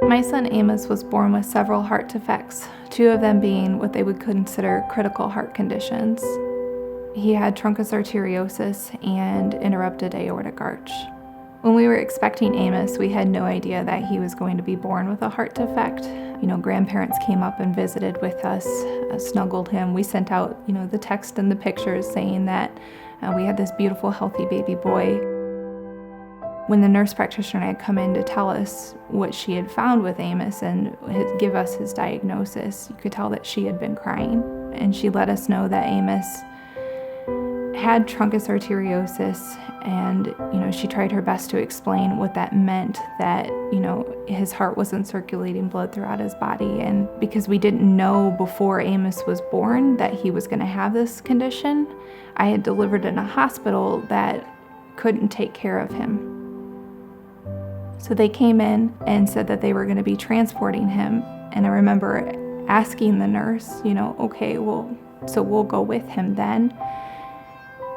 My son Amos was born with several heart defects, 2 of them being what they would consider critical heart conditions. He had truncus arteriosus and interrupted aortic arch. When we were expecting Amos, we had no idea that he was going to be born with a heart defect. Grandparents came up and visited with us, snuggled him. We sent out, the text and the pictures saying that we had this beautiful, healthy baby boy. When the nurse practitioner had come in to tell us what she had found with Amos and give us his diagnosis, you could tell that she had been crying. And she let us know that Amos had truncus arteriosus, and she tried her best to explain what that meant, that his heart wasn't circulating blood throughout his body. And because we didn't know before Amos was born that he was going to have this condition, I had delivered in a hospital that couldn't take care of him. So they came in and said that they were going to be transporting him, and I remember asking the nurse, okay, well, so we'll go with him then.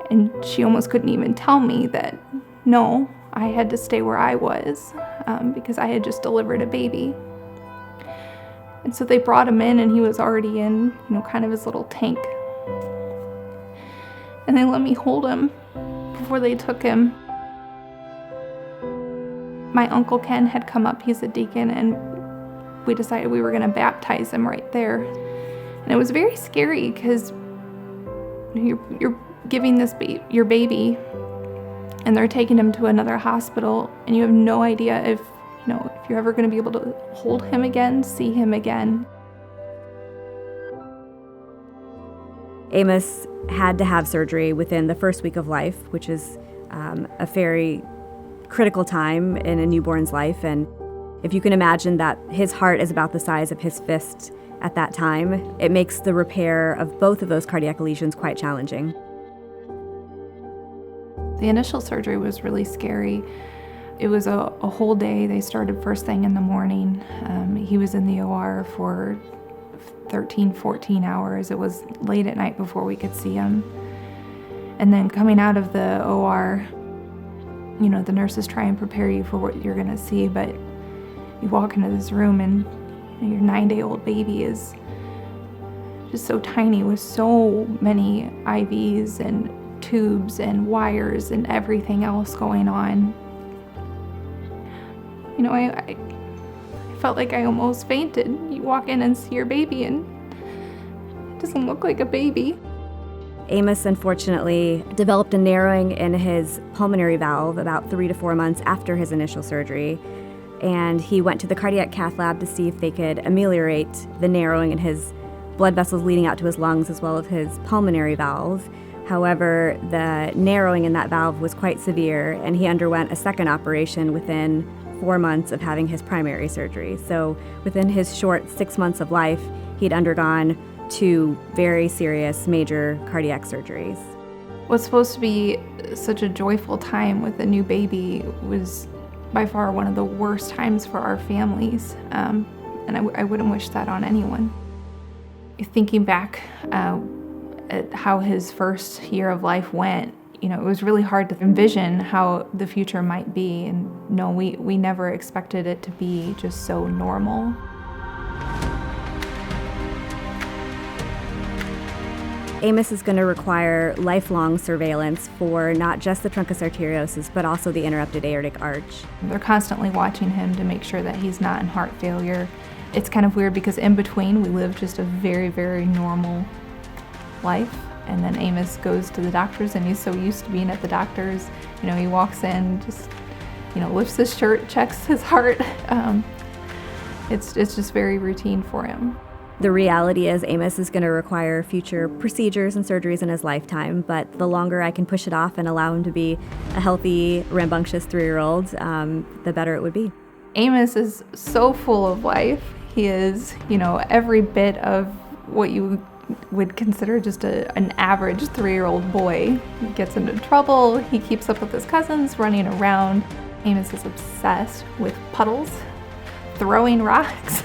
And she almost couldn't even tell me that, no, I had to stay where I was because I had just delivered a baby. And so they brought him in, and he was already in, kind of his little tank. And they let me hold him before they took him. My Uncle Ken had come up, he's a deacon, and we decided we were going to baptize him right there. And it was very scary because you're giving this your baby, and they're taking him to another hospital, and you have no idea if you're ever going to be able to hold him again, see him again. Amos had to have surgery within the first week of life, which is a very critical time in a newborn's life. And if you can imagine that his heart is about the size of his fist at that time, it makes the repair of both of those cardiac lesions quite challenging. The initial surgery was really scary. It was a whole day. They started first thing in the morning. He was in the OR for 13, 14 hours. It was late at night before we could see him. And then coming out of the OR, the nurses try and prepare you for what you're going to see, but you walk into this room and your 9-day-old baby is just so tiny with so many IVs and tubes and wires and everything else going on. I felt like I almost fainted. You walk in and see your baby and it doesn't look like a baby. Amos, unfortunately, developed a narrowing in his pulmonary valve about 3 to 4 months after his initial surgery, and he went to the cardiac cath lab to see if they could ameliorate the narrowing in his blood vessels leading out to his lungs as well as his pulmonary valve. However, the narrowing in that valve was quite severe, and he underwent a second operation within 4 months of having his primary surgery. So within his short 6 months of life, he'd undergone 2 very serious major cardiac surgeries. What's supposed to be such a joyful time with a new baby was by far one of the worst times for our families, and I wouldn't wish that on anyone. Thinking back at how his first year of life went, it was really hard to envision how the future might be, and no, we never expected it to be just so normal. Amos is going to require lifelong surveillance for not just the truncus arteriosus, but also the interrupted aortic arch. They're constantly watching him to make sure that he's not in heart failure. It's kind of weird because in between we live just a very, very normal life. And then Amos goes to the doctors, and he's so used to being at the doctors. He walks in, just, lifts his shirt, checks his heart. It's just very routine for him. The reality is Amos is going to require future procedures and surgeries in his lifetime, but the longer I can push it off and allow him to be a healthy, rambunctious 3-year-old, the better it would be. Amos is so full of life. He is, every bit of what you would consider just an average 3-year-old boy. He gets into trouble, he keeps up with his cousins, running around. Amos is obsessed with puddles, throwing rocks,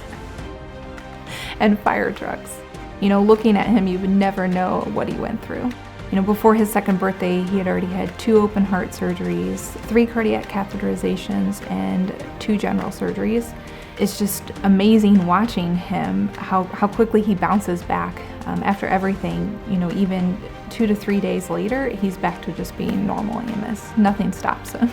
and fire trucks. Looking at him, you would never know what he went through. Before his second birthday, he had already had 2 open heart surgeries, 3 cardiac catheterizations, and 2 general surgeries. It's just amazing watching him, how quickly he bounces back after everything. Even 2 to 3 days later, he's back to just being normal Amos. Nothing stops him.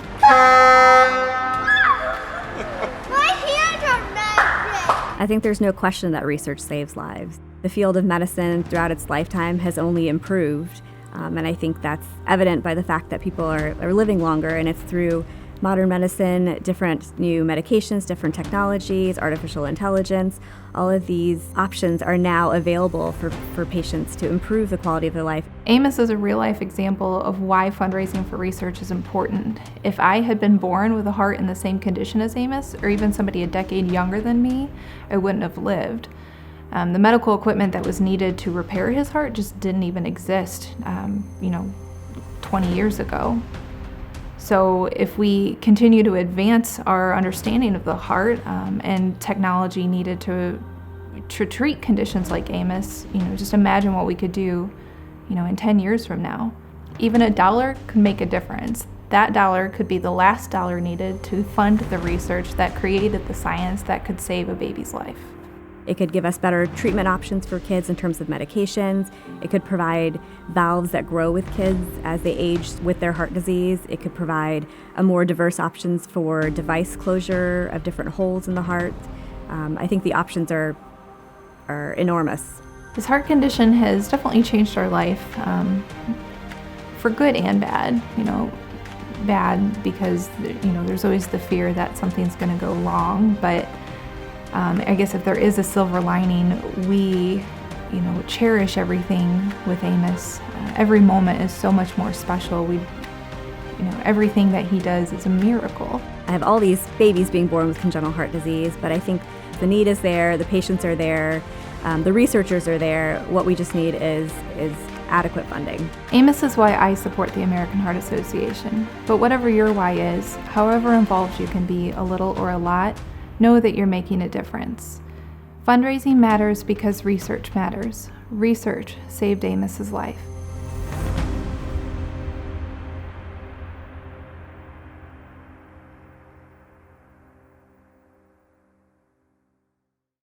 I think there's no question that research saves lives. The field of medicine throughout its lifetime has only improved, and I think that's evident by the fact that people are living longer, and it's through modern medicine, different new medications, different technologies, artificial intelligence. All of these options are now available for patients to improve the quality of their life. Amos is a real-life example of why fundraising for research is important. If I had been born with a heart in the same condition as Amos, or even somebody a decade younger than me, I wouldn't have lived. The medical equipment that was needed to repair his heart just didn't even exist, 20 years ago. So if we continue to advance our understanding of the heart and technology needed to treat conditions like Amos, just imagine what we could do, in 10 years from now. Even $1 could make a difference. That dollar could be the last dollar needed to fund the research that created the science that could save a baby's life. It could give us better treatment options for kids in terms of medications. It could provide valves that grow with kids as they age with their heart disease. It could provide a more diverse options for device closure of different holes in the heart. I think the options are enormous. His heart condition has definitely changed our life for good and bad. Bad because there's always the fear that something's going to go wrong, but I guess if there is a silver lining, we, cherish everything with Amos. Every moment is so much more special. Everything that he does is a miracle. I have all these babies being born with congenital heart disease, but I think the need is there, the patients are there, the researchers are there. What we just need is adequate funding. Amos is why I support the American Heart Association. But whatever your why is, however involved you can be, a little or a lot, know that you're making a difference. Fundraising matters because research matters. Research saved Amos's life.